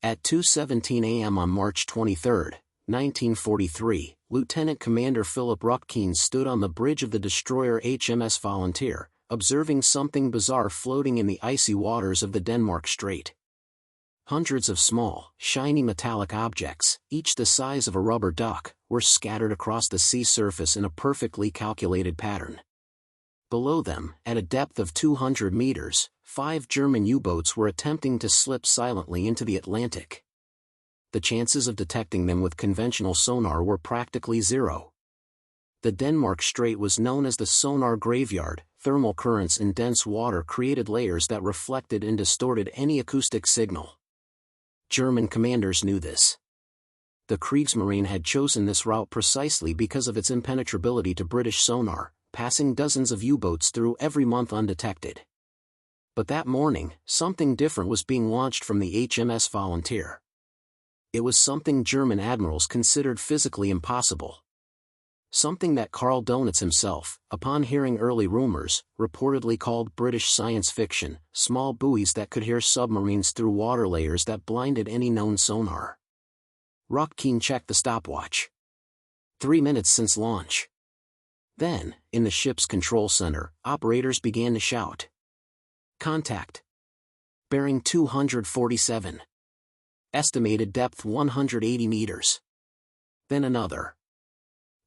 At 2:17 a.m. on March 23, 1943, Lieutenant Commander Philip Ruckkean stood on the bridge of the destroyer HMS Volunteer, observing something bizarre floating in the icy waters of the Denmark Strait. Hundreds of small, shiny metallic objects, each the size of a rubber duck, were scattered across the sea surface in a perfectly calculated pattern. Below them, at a depth of 200 meters, 5 German U-boats were attempting to slip silently into the Atlantic. The chances of detecting them with conventional sonar were practically zero. The Denmark Strait was known as the sonar graveyard. Thermal currents in dense water created layers that reflected and distorted any acoustic signal. German commanders knew this. The Kriegsmarine had chosen this route precisely because of its impenetrability to British sonar, passing dozens of U-boats through every month undetected. But that morning, something different was being launched from the HMS Volunteer. It was something German admirals considered physically impossible. Something that Karl Donitz himself, upon hearing early rumors, reportedly called British science fiction, small buoys that could hear submarines through water layers that blinded any known sonar. Ruckkean checked the stopwatch. 3 minutes since launch. Then, in the ship's control center, operators began to shout. Contact. Bearing 247. Estimated depth 180 meters. Then another.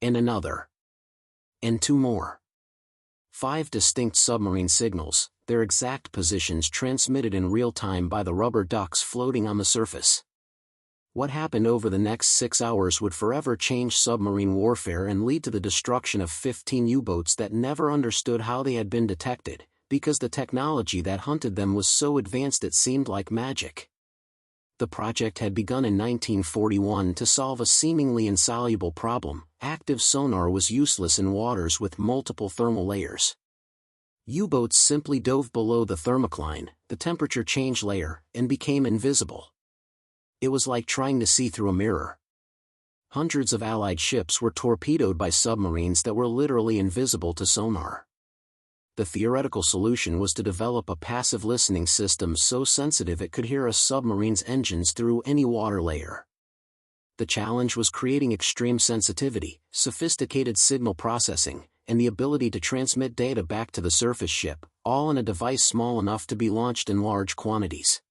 And another. And 2 more. 5 distinct submarine signals, their exact positions transmitted in real time by the rubber ducks floating on the surface. What happened over the next 6 hours would forever change submarine warfare and lead to the destruction of 15 U-boats that never understood how they had been detected, because the technology that hunted them was so advanced it seemed like magic. The project had begun in 1941 to solve a seemingly insoluble problem. Active sonar was useless in waters with multiple thermal layers. U-boats simply dove below the thermocline, the temperature change layer, and became invisible. It was like trying to see through a mirror. Hundreds of Allied ships were torpedoed by submarines that were literally invisible to sonar. The theoretical solution was to develop a passive listening system so sensitive it could hear a submarine's engines through any water layer. The challenge was creating extreme sensitivity, sophisticated signal processing, and the ability to transmit data back to the surface ship, all in a device small enough to be launched in large quantities.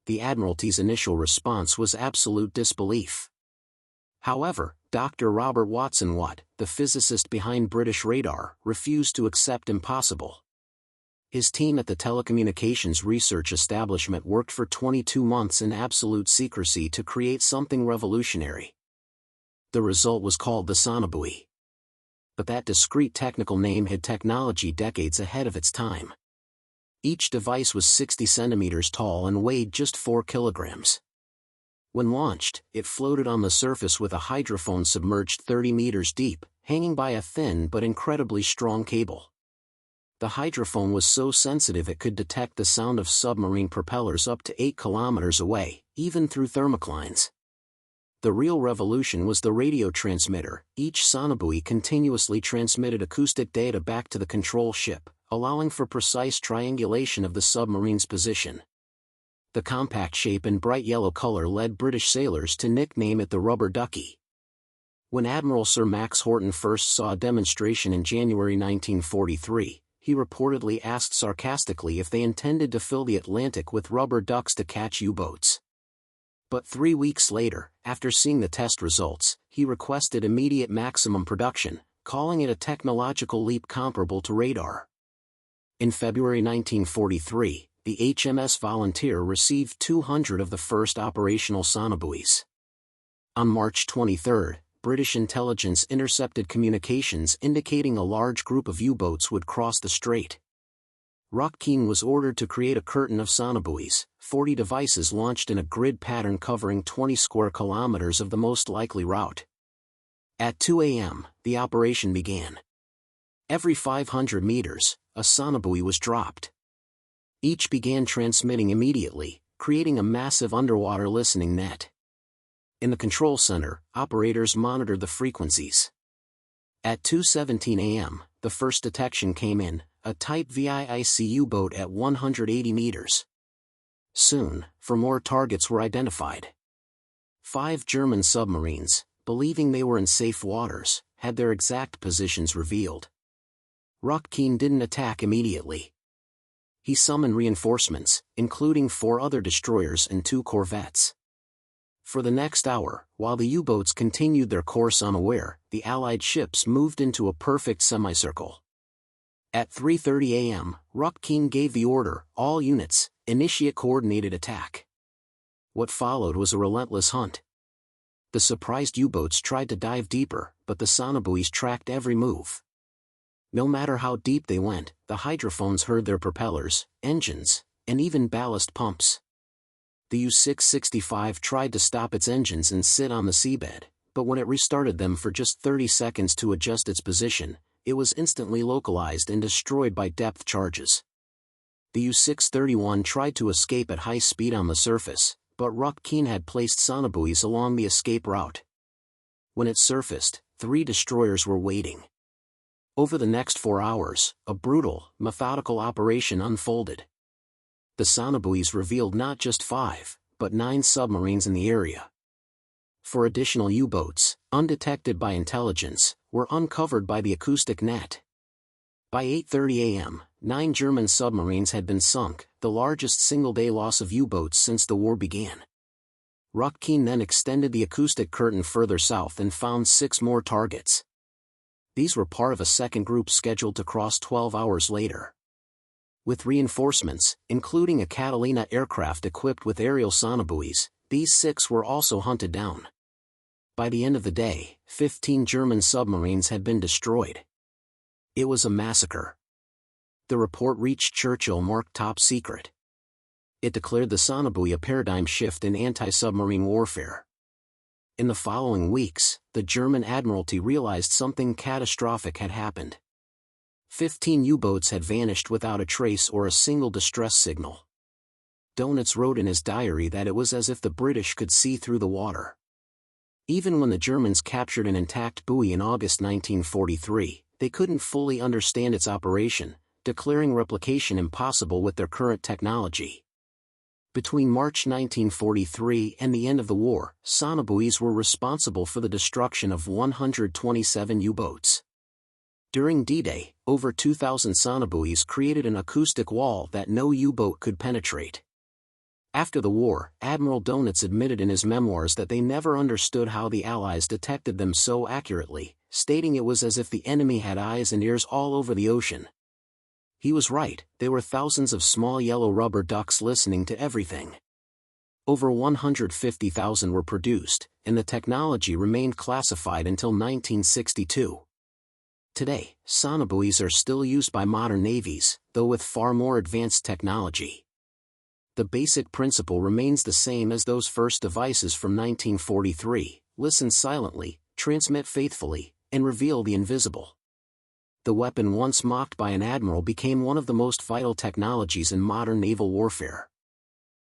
The Admiralty's initial response was absolute disbelief. However, Dr. Robert Watson Watt, the physicist behind British radar, refused to accept impossible. His team at the Telecommunications Research Establishment worked for 22 months in absolute secrecy to create something revolutionary. The result was called the Sonobuoy. But that discreet technical name hid technology decades ahead of its time. Each device was 60 centimeters tall and weighed just 4 kilograms. When launched, it floated on the surface with a hydrophone submerged 30 meters deep, hanging by a thin but incredibly strong cable. The hydrophone was so sensitive it could detect the sound of submarine propellers up to 8 kilometers away, even through thermoclines. The real revolution was the radio transmitter. Each sonobuoy continuously transmitted acoustic data back to the control ship, allowing for precise triangulation of the submarine's position. The compact shape and bright yellow color led British sailors to nickname it the rubber ducky. When Admiral Sir Max Horton first saw a demonstration in January 1943, he reportedly asked sarcastically if they intended to fill the Atlantic with rubber ducks to catch U-boats. But 3 weeks later, after seeing the test results, he requested immediate maximum production, calling it a technological leap comparable to radar. In February 1943, the HMS Volunteer received 200 of the first operational sonobuoys. On March 23, British intelligence intercepted communications indicating a large group of U-boats would cross the strait. Ruckkean was ordered to create a curtain of sonobuoys, 40 devices launched in a grid pattern covering 20 square kilometers of the most likely route. At 2 a.m., the operation began. Every 500 meters, a sonobuoy was dropped. Each began transmitting immediately, creating a massive underwater listening net. In the control center, operators monitored the frequencies. At 2:17 a.m., the first detection came in, a Type VIIC U-boat at 180 meters. Soon, 4 more targets were identified. 5 German submarines, believing they were in safe waters, had their exact positions revealed. Röttgen didn't attack immediately. He summoned reinforcements, including 4 other destroyers and 2 corvettes. For the next hour, while the U-boats continued their course unaware, the Allied ships moved into a perfect semicircle. At 3:30 a.m., Röttgen gave the order, all units, initiate coordinated attack. What followed was a relentless hunt. The surprised U-boats tried to dive deeper, but the Sonobuoys tracked every move. No matter how deep they went, the hydrophones heard their propellers, engines, and even ballast pumps. The U-665 tried to stop its engines and sit on the seabed, but when it restarted them for just 30 seconds to adjust its position, it was instantly localized and destroyed by depth charges. The U-631 tried to escape at high speed on the surface, but Röttgen had placed sonobuoys along the escape route. When it surfaced, 3 destroyers were waiting. Over the next 4 hours, a brutal, methodical operation unfolded. The sonobuoys revealed not just 5, but 9 submarines in the area. 4 additional U-boats, undetected by intelligence, were uncovered by the acoustic net. By 8:30 a.m., 9 German submarines had been sunk, the largest single-day loss of U-boats since the war began. Röttgen then extended the acoustic curtain further south and found 6 more targets. These were part of a second group scheduled to cross 12 hours later. With reinforcements, including a Catalina aircraft equipped with aerial sonobuoys, these 6 were also hunted down. By the end of the day, 15 German submarines had been destroyed. It was a massacre. The report reached Churchill marked top secret. It declared the sonobuoy a paradigm shift in anti-submarine warfare. In the following weeks, the German Admiralty realized something catastrophic had happened. 15 U-boats had vanished without a trace or a single distress signal. Dönitz wrote in his diary that it was as if the British could see through the water. Even when the Germans captured an intact buoy in August 1943, they couldn't fully understand its operation, declaring replication impossible with their current technology. Between March 1943 and the end of the war, sonobuoys were responsible for the destruction of 127 U-boats. During D-Day, over 2,000 sonobuoys created an acoustic wall that no U-boat could penetrate. After the war, Admiral Dönitz admitted in his memoirs that they never understood how the Allies detected them so accurately, stating it was as if the enemy had eyes and ears all over the ocean. He was right, there were thousands of small yellow rubber ducks listening to everything. Over 150,000 were produced, and the technology remained classified until 1962. Today, sonobuoys are still used by modern navies, though with far more advanced technology. The basic principle remains the same as those first devices from 1943, listen silently, transmit faithfully, and reveal the invisible. The weapon once mocked by an admiral became one of the most vital technologies in modern naval warfare.